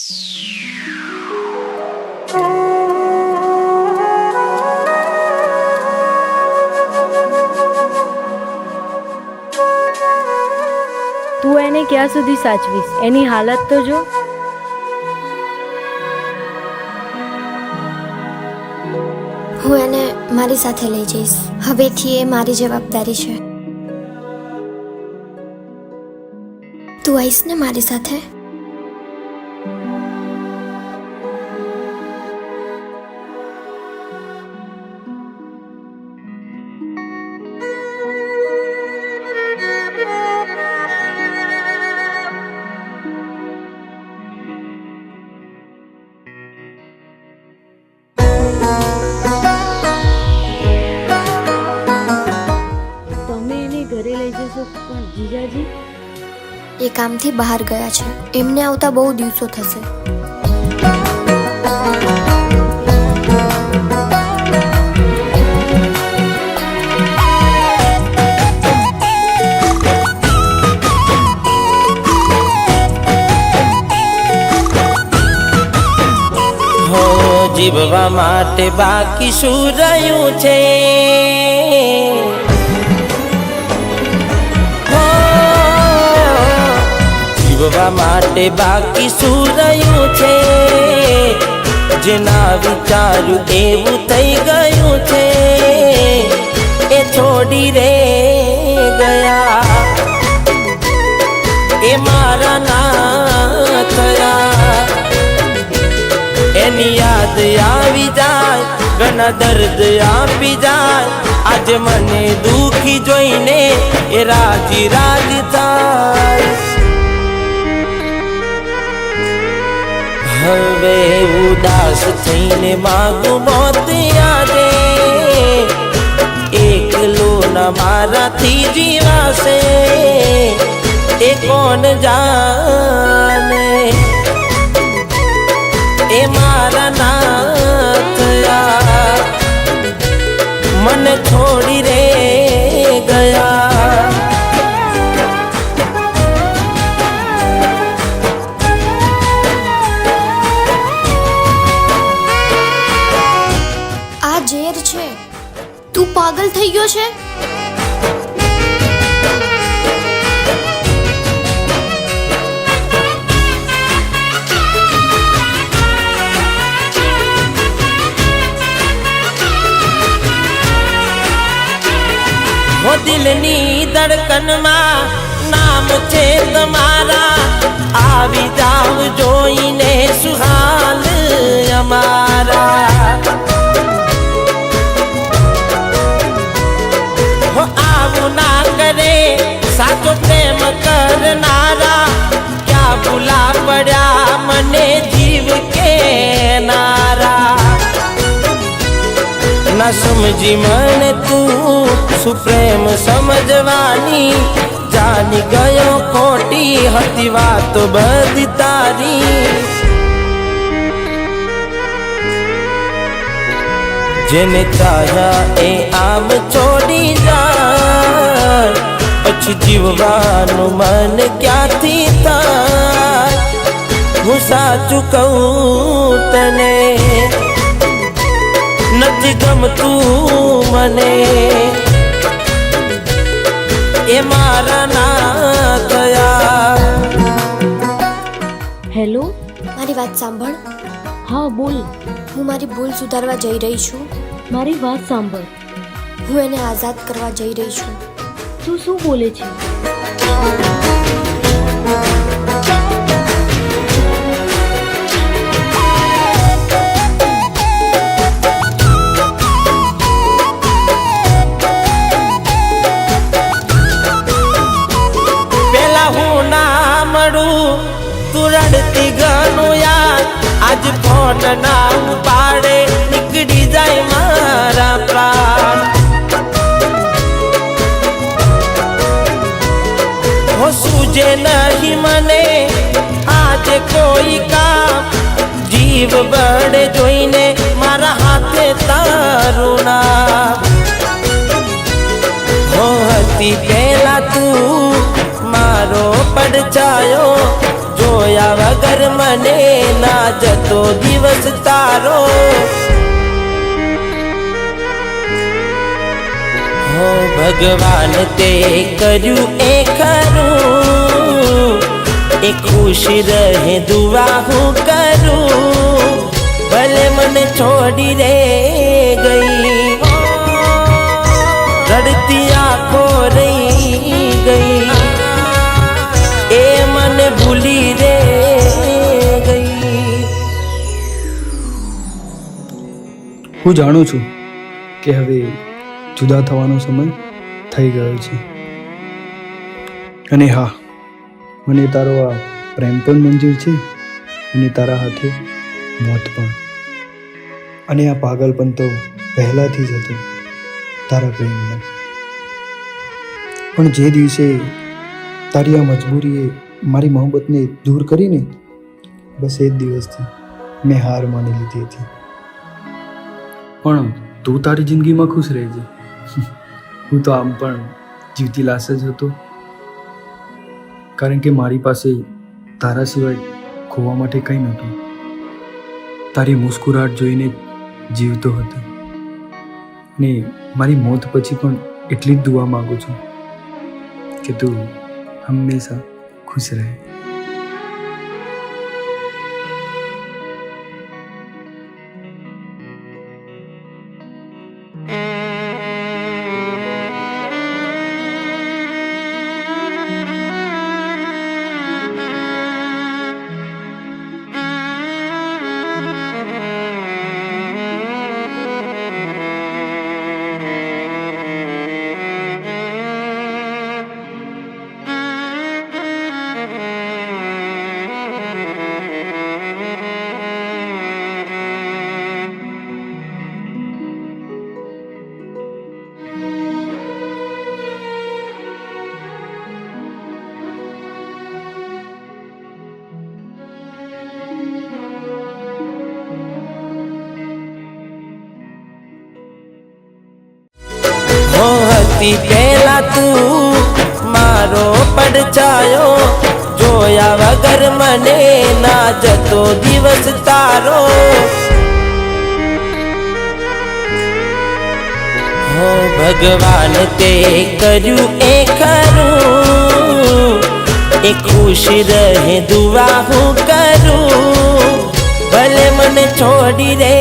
તું એને ક્યાં સુધી સાચવીશ? એની હાલત તો જો. હું એને મારી સાથે લઈ જઈશ. હવેથી એ મારી જવાબદારી છે. તું આવીશ ને મારી સાથે? ઘરે લઈ જશો પણ જીજાજી? એ કામથી બહાર ગયા છે. એમને આવતા બહુ દિવસો થશે. જીવવા માટે બાકી શું રહ્યું છે? જીવવા માટે બાકી શું રહ્યું છે? જેના વિચાર્યું એવું થઈ ગયું છે. એ છોડી રે ગયા, એ મારા ના થયા. એની યાદ આવી જાય, ઘણા દર્દ આપી જાય. આજે મને દુખી જોઈને એ રાજી રાજી થાય. હવે ઉદાસ થઈને માગું મોત આજે. એકલો ના મારાથી જીવાશે એ કોણ જાણે. એ મારા ના થયા, મને છોડી રે ગયા. આ ઝેર છે. તું પાગલ થઈ ગયો છે? वो दिलनी धड़कનમાં નામ છે તમારા. આવી જાવ જોઈને સુહાલ અમારા. वो આવું ના કરે સાચો પ્રેમ કરનારા. ક્યાં ભૂલા પડ્યા મને જીવ કે નારા. ના સમજી મને તું શું પ્રેમ સમજવાની. જાની ગયો ખોટી હતી વાતો બધી તારી. જેને ચાહ્યા એ આમ છોડી જાય. પછી જીવવાનું મન ક્યાંથી થાય? હું સાચું કહું તને, નથી ગમતું મને. એ મારા ના થયા. હેલો, મારી વાત સાંભળ. હા બોલ. હું મારી ભૂલ સુધારવા જઈ રહી છું. મારી વાત સાંભળ. હું એને આઝાદ કરવા જઈ રહી છું. તું શું બોલે છે? પેલા હું ના મળું તું રડતી ઘણું યાર. આજ ફોન ના ઉપાડે નીકળી જાય મારા પ્રાણ. હો સૂજે નહીં મને આજે કોઈ કામ. જીવ બળે જોઈને મારા હાથે તારું નામ. હો હતી પેલા તું મારો પડછાયો, જોયા વગર મને મને ના જતો દિવસ તારો હો ભગવાન તે કર્યું એ ખરું એ ખુશ રહે દુઆ હું કરું ભલે મને છોડી રે ગઈ રડતી આંખો રહી ગઈ એ મને ભૂલી રે ગઈ. હું જાણું છું કે હવે જુદા થવાનો સમય થઈ ગયો છે અને હા મને તારો આ પ્રેમ પણ મંજૂર છે અને તારા હાથે મોત પણ અને આ પાગલપણ તો પહેલાથી જ હતું તારા પ્રેમનો પણ જે દિવસે તારી આ મજબૂરીએ મારી મોહબ્બતને દૂર કરીને બસ એ જ દિવસથી મેં હાર માની લીધી હતી. પણ તું તારી જિંદગીમાં ખુશ રહેજે. હું તો આમ પણ જીવતી લાશ જ હતો કારણ કે મારી પાસે તારા સિવાય ખોવા માટે કંઈ નહોતું. તારી મુસ્કુરાહટ જોઈને જીવતો હતો ને મારી મોત પછી પણ એટલી જ દુઆ માગું છું કે તું હંમેશા ખુશ રહે. પહેલા તું મારો પડછાયો જોયા વગર મને ના જતો દિવસ તારો હો ભગવાન તે કર્યું એ ખરું એ ખુશ રહે દુઆ હું કરું ભલે મને છોડી રે